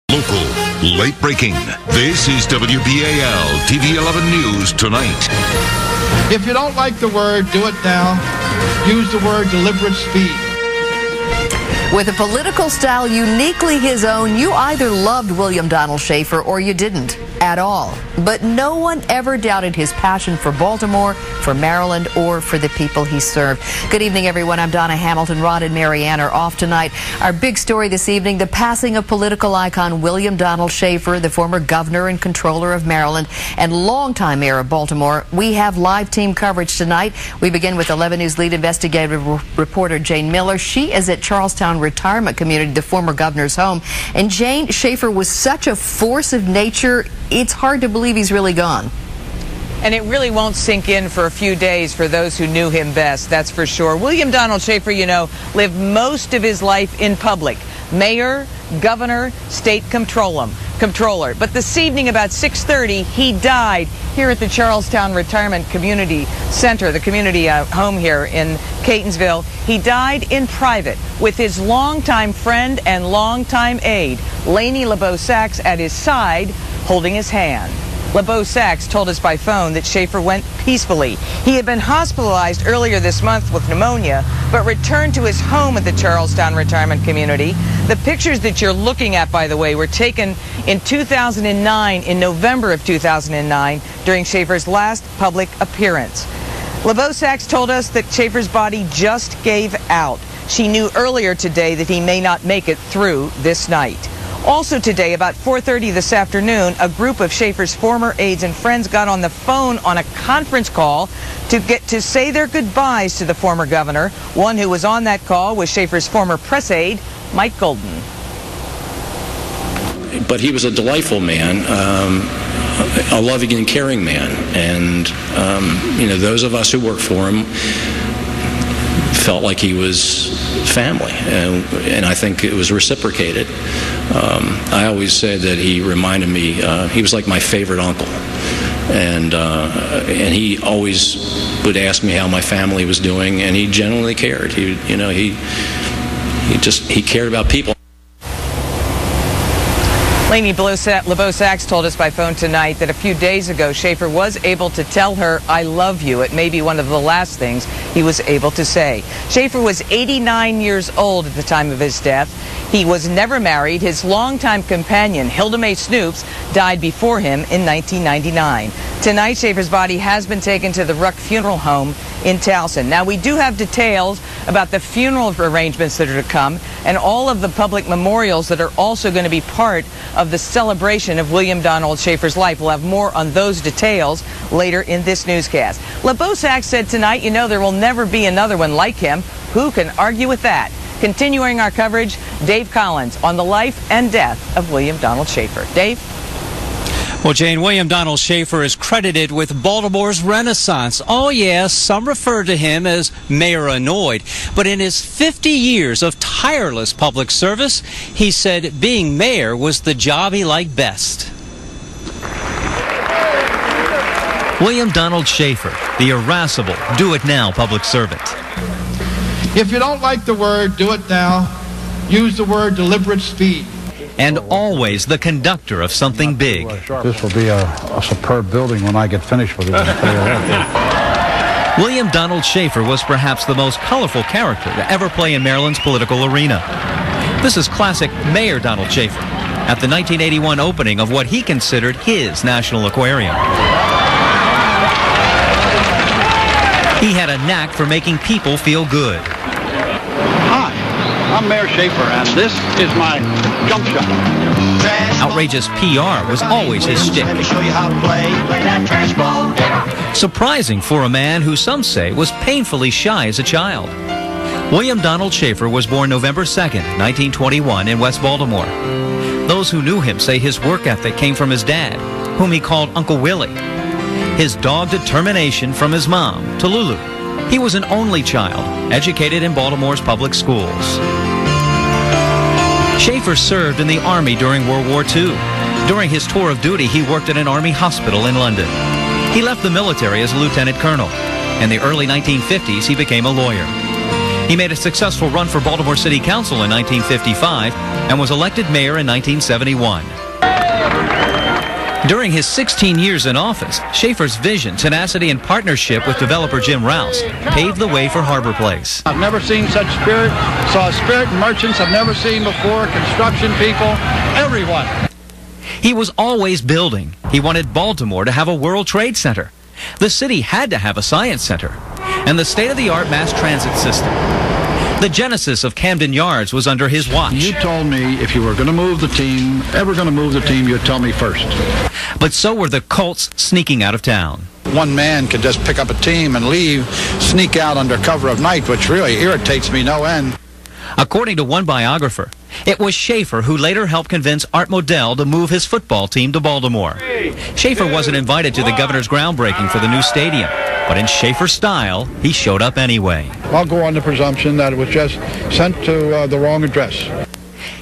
Local, late breaking. This is WBAL-TV 11 News Tonight. If you don't like the word, do it now. Use the word deliberate speed. With a political style uniquely his own, you either loved William Donald Schaefer or you didn't at all. But no one ever doubted his passion for Baltimore, for Maryland, or for the people he served. Good evening, everyone. I'm Donna Hamilton. Rod and Marianne are off tonight. Our big story this evening, the passing of political icon William Donald Schaefer, the former governor and controller of Maryland and longtime mayor of Baltimore. We have live team coverage tonight. We begin with 11 News lead investigative reporter Jane Miller. She is at Charlestown Retirement Community, the former governor's home. And Jane, Schaefer was such a force of nature, it's hard to believe he's really gone. And it really won't sink in for a few days for those who knew him best, that's for sure. William Donald Schaefer, you know, lived most of his life in public. Mayor, governor, state comptroller. But this evening about 6:30, he died here at the Charlestown Retirement Community Center, the community home here in Catonsville. He died in private with his longtime friend and longtime aide, Lainey LeBeau-Sachs, at his side, holding his hand. LeBeau-Sachs told us by phone that Schaefer went peacefully. He had been hospitalized earlier this month with pneumonia, but returned to his home at the Charlestown Retirement Community. The pictures that you're looking at, by the way, were taken in 2009, in November of 2009, during Schaefer's last public appearance. LeBeau-Sachs told us that Schaefer's body just gave out. She knew earlier today that he may not make it through this night. Also today, about 4:30 this afternoon, a group of Schaefer's former aides and friends got on the phone on a conference call to say their goodbyes to the former governor. One who was on that call was Schaefer's former press aide, Mike Golden. But he was a delightful man, a loving and caring man. And, you know, those of us who worked for him felt like he was family, and I think it was reciprocated. I always said that he reminded me, he was like my favorite uncle, and he always would ask me how my family was doing, and he genuinely cared. He cared about people. Lainey LeBeau-Sachs told us by phone tonight that a few days ago, Schaefer was able to tell her, "I love you." It may be one of the last things he was able to say. Schaefer was 89 years old at the time of his death. He was never married. His longtime companion, Hilda Mae Snoops, died before him in 1999. Tonight, Schaefer's body has been taken to the Ruck Funeral Home in Towson. Now, we do have details about the funeral arrangements that are to come and all of the public memorials that are also going to be part of the celebration of William Donald Schaefer's life. We'll have more on those details later in this newscast. LeBeau-Sachs said tonight, you know, there will never be another one like him. Who can argue with that? Continuing our coverage, Dave Collins on the life and death of William Donald Schaefer. Dave? Well, Jane, William Donald Schaefer is credited with Baltimore's Renaissance. Oh, yes, some refer to him as Mayor Annoyed. But in his 50 years of tireless public service, he said being mayor was the job he liked best. William Donald Schaefer, the irascible, do-it-now public servant. If you don't like the word, do it now. Use the word deliberate speed. And always the conductor of something big. This will be a superb building when I get finished with it. William Donald Schaefer was perhaps the most colorful character to ever play in Maryland's political arena. This is classic Mayor Donald Schaefer at the 1981 opening of what he considered his National Aquarium. He had a knack for making people feel good. Hi, I'm Mayor Schaefer, and this is my jump shot. Outrageous PR was always his shtick. Surprising for a man who some say was painfully shy as a child. William Donald Schaefer was born November 2nd, 1921 in West Baltimore. Those who knew him say his work ethic came from his dad, whom he called Uncle Willie. His dogged determination from his mom, Talulu. He was an only child, educated in Baltimore's public schools. Schaefer served in the Army during World War II. During his tour of duty, he worked at an Army hospital in London. He left the military as a lieutenant colonel. In the early 1950s, he became a lawyer. He made a successful run for Baltimore City Council in 1955 and was elected mayor in 1971. During his 16 years in office, Schaefer's vision, tenacity, and partnership with developer Jim Rouse paved the way for Harbor Place. I've never seen such spirit. Saw spirit in merchants I've never seen before, construction people, everyone. He was always building. He wanted Baltimore to have a World Trade Center. The city had to have a science center and the state-of-the-art mass transit system. The genesis of Camden Yards was under his watch. You told me if you were going to move the team, you'd tell me first. But so were the Colts sneaking out of town. One man could just pick up a team and leave, sneak out under cover of night, which really irritates me no end. According to one biographer, it was Schaefer who later helped convince Art Modell to move his football team to Baltimore. Schaefer wasn't invited to the governor's groundbreaking for the new stadium, but in Schaefer's style, he showed up anyway. I'll go on the presumption that it was just sent to the wrong address.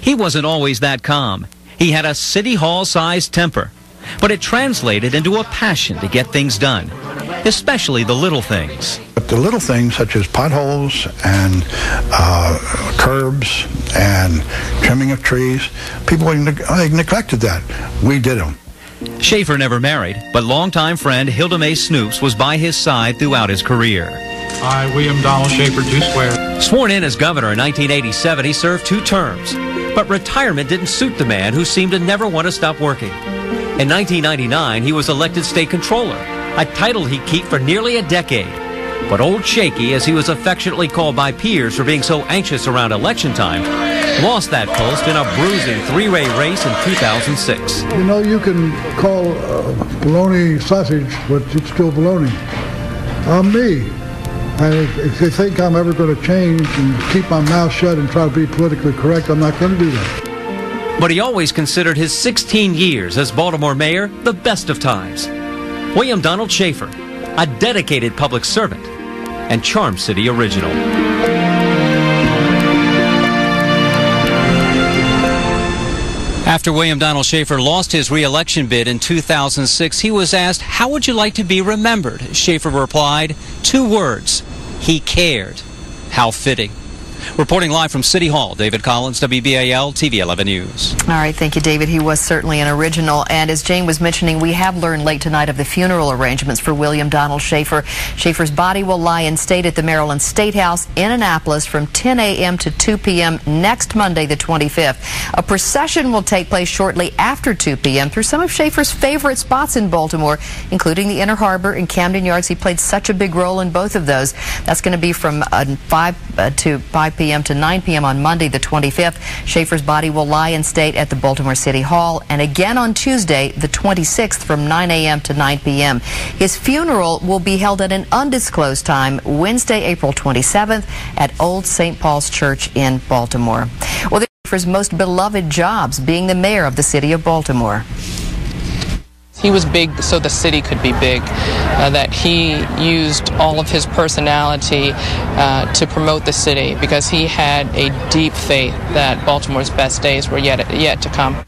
He wasn't always that calm. He had a city hall-sized temper, but it translated into a passion to get things done, especially the little things. But the little things such as potholes and curbs and trimming of trees, people they neglected that. We did them. Schaefer never married, but longtime friend Hilda Mae Snoops was by his side throughout his career. I, William Donald Schaefer, do swear. Sworn in as governor in 1987, he served 2 terms. But retirement didn't suit the man who seemed to never want to stop working. In 1999, he was elected state controller, a title he'd keep for nearly a decade. But Old Shaky, as he was affectionately called by peers for being so anxious around election time, lost that post in a bruising 3-way race in 2006. You know, you can call bologna sausage, but it's still bologna. I'm me. And if you think I'm ever going to change and keep my mouth shut and try to be politically correct, I'm not going to do that. But he always considered his 16 years as Baltimore mayor the best of times. William Donald Schaefer, a dedicated public servant and Charm City original. After William Donald Schaefer lost his re-election bid in 2006, he was asked, "How would you like to be remembered?" Schaefer replied, 2 words, he cared. How fitting. Reporting live from City Hall, David Collins, WBAL-TV 11 News. All right, thank you, David. He was certainly an original. And as Jane was mentioning, we have learned late tonight of the funeral arrangements for William Donald Schaefer. Schaefer's body will lie in state at the Maryland State House in Annapolis from 10 a.m. to 2 p.m. next Monday, the 25th. A procession will take place shortly after 2 p.m. through some of Schaefer's favorite spots in Baltimore, including the Inner Harbor and Camden Yards. He played such a big role in both of those. That's going to be from 5 p.m. to 9 p.m. on Monday, the 25th. Schaefer's body will lie in state at the Baltimore City Hall, and again on Tuesday, the 26th, from 9 a.m. to 9 p.m. His funeral will be held at an undisclosed time, Wednesday, April 27th, at Old St. Paul's Church in Baltimore. Well, Schaefer's most beloved jobs, being the mayor of the city of Baltimore. He was big so the city could be big, that he used all of his personality to promote the city, because he had a deep faith that Baltimore's best days were yet to come.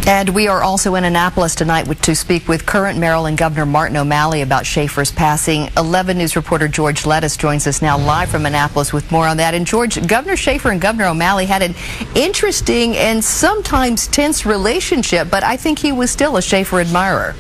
And we are also in Annapolis tonight to speak with current Maryland Governor Martin O'Malley about Schaefer's passing. 11 News reporter George Lettis joins us now live from Annapolis with more on that. And George, Governor Schaefer and Governor O'Malley had an interesting and sometimes tense relationship, but I think he was still a Schaefer admirer.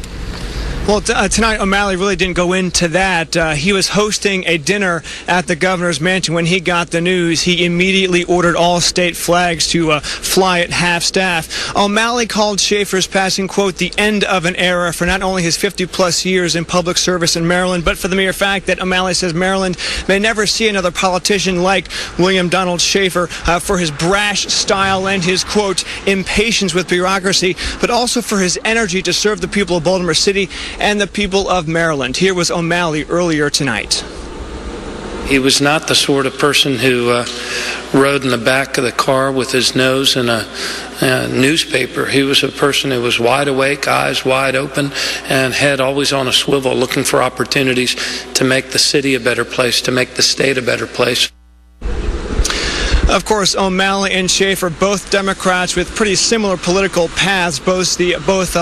Well, tonight O'Malley really didn't go into that. He was hosting a dinner at the governor's mansion. When he got the news, he immediately ordered all state flags to fly at half-staff. O'Malley called Schaefer's passing, quote, the end of an era for not only his 50-plus years in public service in Maryland, but for the mere fact that O'Malley says Maryland may never see another politician like William Donald Schaefer for his brash style and his, quote, impatience with bureaucracy, but also for his energy to serve the people of Baltimore City and the people of Maryland. Here was O'Malley earlier tonight. He was not the sort of person who rode in the back of the car with his nose in a newspaper. He was a person who was wide awake, eyes wide open, and head always on a swivel, looking for opportunities to make the city a better place, to make the state a better place. Of course, O'Malley and Schaefer, both Democrats with pretty similar political paths, both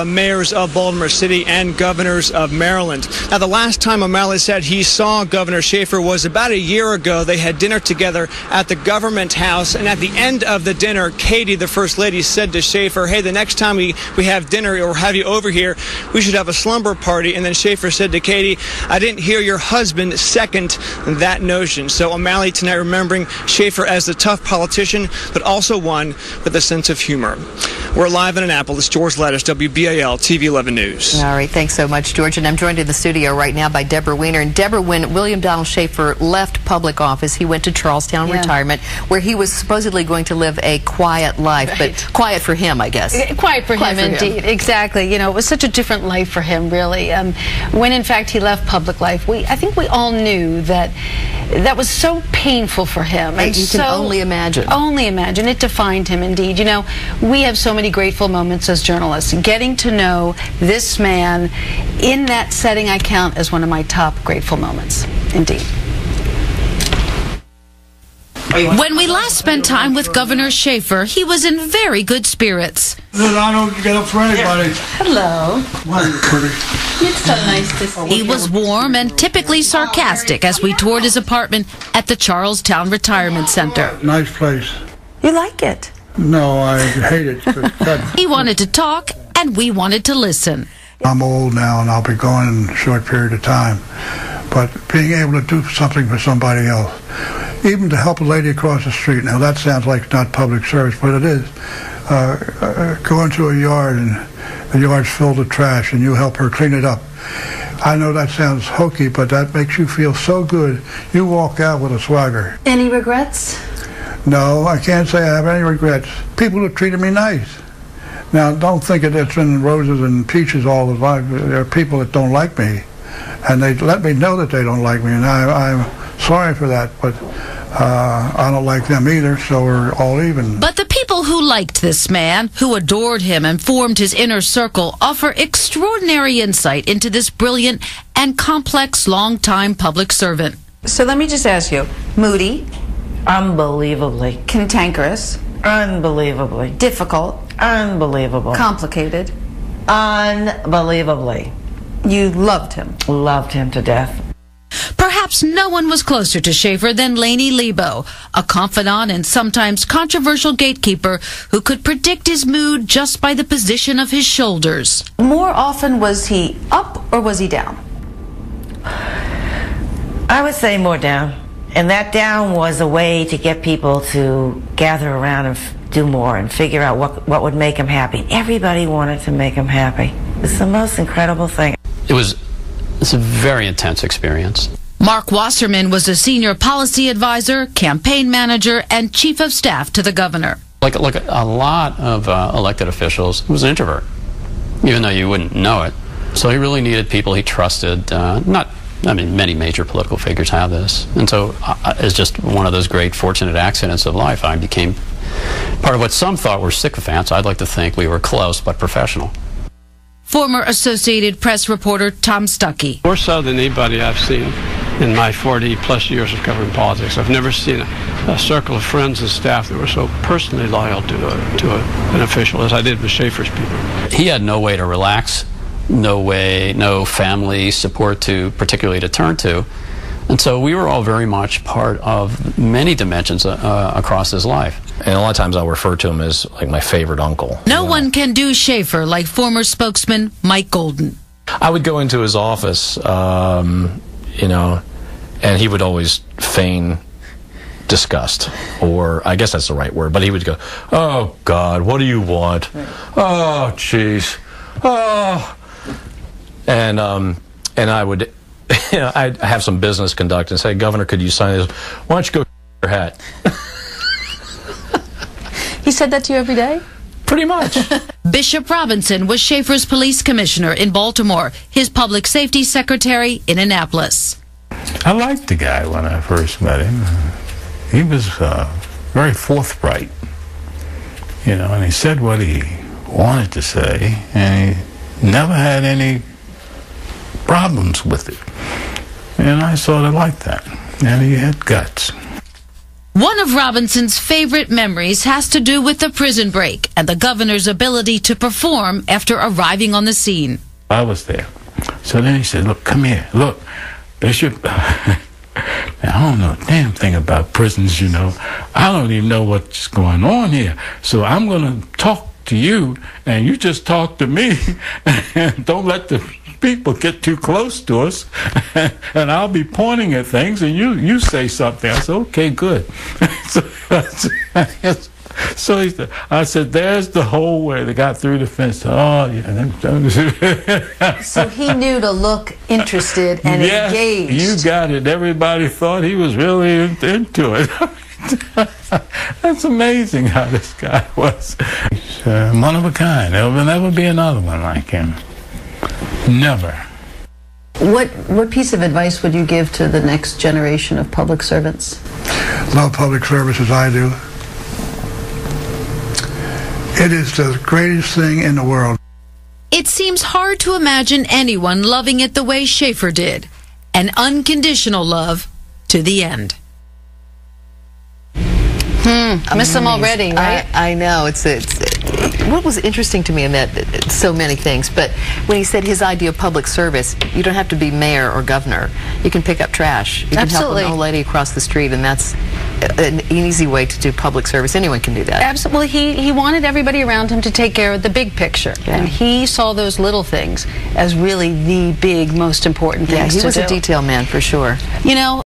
mayors of Baltimore City and governors of Maryland. Now, the last time O'Malley said he saw Governor Schaefer was about a year ago. They had dinner together at the government house, and at the end of the dinner, Katie, the First Lady, said to Schaefer, hey, the next time we have dinner or have you over here, we should have a slumber party. And then Schaefer said to Katie, I didn't hear your husband second that notion. So O'Malley tonight remembering Schaefer as the tough politician, but also one with a sense of humor. We're live in Annapolis. George Lettis, WBAL-TV 11 News. All right, thanks so much, George. And I'm joined in the studio right now by Deborah Weiner. And Deborah, when William Donald Schaefer left public office, he went to Charlestown retirement, where he was supposedly going to live a quiet life, but quiet for him, I guess. Quiet for him, indeed. Exactly. You know, it was such a different life for him, really. When, in fact, he left public life, I think we all knew that was so painful for him. And you can only imagine. Only imagine. It defined him, indeed. You know, we have so many grateful moments as journalists. Getting to know this man in that setting, I count as one of my top grateful moments, indeed. When we last spent time with Governor Schaefer, he was in very good spirits. I don't get up for anybody. Hello. It's so nice to see you. He was warm and typically sarcastic as we toured his apartment at the Charlestown Retirement Center. Nice place. You like it? No, I hate it. He wanted to talk, and we wanted to listen. I'm old now, and I'll be gone in a short period of time. But being able to do something for somebody else, even to help a lady across the street, now that sounds like not public service, but it is. Go into a yard, and the yard's filled with trash, and you help her clean it up. I know that sounds hokey, but that makes you feel so good. You walk out with a swagger. Any regrets? No, I can't say I have any regrets. People have treated me nice. Now, don't think it's been roses and peaches all the time. There are people that don't like me, and they let me know that they don't like me, and I'm sorry for that, but I don't like them either, so we're all even. But the people who liked this man, who adored him and formed his inner circle, offer extraordinary insight into this brilliant and complex long-time public servant. So let me just ask you, moody? Unbelievably. Cantankerous? Unbelievably. Difficult? Unbelievable. Complicated? Unbelievably. You loved him? Loved him to death. Perhaps no one was closer to Schaefer than Lainey Lebo, a confidant and sometimes controversial gatekeeper who could predict his mood just by the position of his shoulders. More often, was he up or was he down? I would say more down. And that down was a way to get people to gather around and do more and figure out what would make him happy. Everybody wanted to make him happy. It's the most incredible thing. It's a very intense experience. Mark Wasserman was a senior policy advisor, campaign manager, and chief of staff to the governor. Like a lot of elected officials, he was an introvert, even though you wouldn't know it. So he really needed people he trusted, many major political figures have this. And so it's just one of those great fortunate accidents of life. I became part of what some thought were sycophants. I'd like to think we were close but professional. Former Associated Press reporter Tom Stuckey. More so than anybody I've seen in my 40-plus years of covering politics. I've never seen a circle of friends and staff that were so personally loyal to an official as I did with Schaefer's people. He had no way to relax, no family support particularly to turn to. And so we were all very much part of many dimensions across his life. And a lot of times I'll refer to him as like my favorite uncle. No one can do Schaefer like former spokesman Mike Golden. I would go into his office, and he would always feign disgust, or I guess that's the right word, but he would go, "Oh, God, what do you want? Oh, jeez. Oh." And I would... I'd have some business conduct and say, "Governor, could you sign this? Why don't you go your hat?" He said that to you every day? Pretty much. Bishop Robinson was Schaefer's police commissioner in Baltimore, his public safety secretary in Annapolis. I liked the guy when I first met him. He was very forthright, and he said what he wanted to say, and he never had any problems with it. And I sort of liked that. And he had guts. One of Robinson's favorite memories has to do with the prison break and the governor's ability to perform after arriving on the scene. I was there. So then he said, look, come here. Look, Bishop, I don't know a damn thing about prisons, you know. I don't even know what's going on here. So I'm going to talk to you, and you just talk to me, and don't let the people get too close to us, and I'll be pointing at things, and you say something. I said, okay, good. So I said, there's the hole where they got through the fence. Oh, yeah. So he knew to look interested and engaged. You got it. Everybody thought he was really into it. That's amazing how this guy was. He's one of a kind. There will never be another one like him. Never. What piece of advice would you give to the next generation of public servants? Love public service as I do. It is the greatest thing in the world. It seems hard to imagine anyone loving it the way Schaefer did. An unconditional love to the end. I miss them already, right? I know. It's what was interesting to me in that, so many things, but when he said his idea of public service, you don't have to be mayor or governor. You can pick up trash. You can help an old lady across the street, and that's an easy way to do public service. Anyone can do that. Absolutely. He wanted everybody around him to take care of the big picture, and he saw those little things as really the big, most important things to do. Yeah, he was a detail man for sure. You know,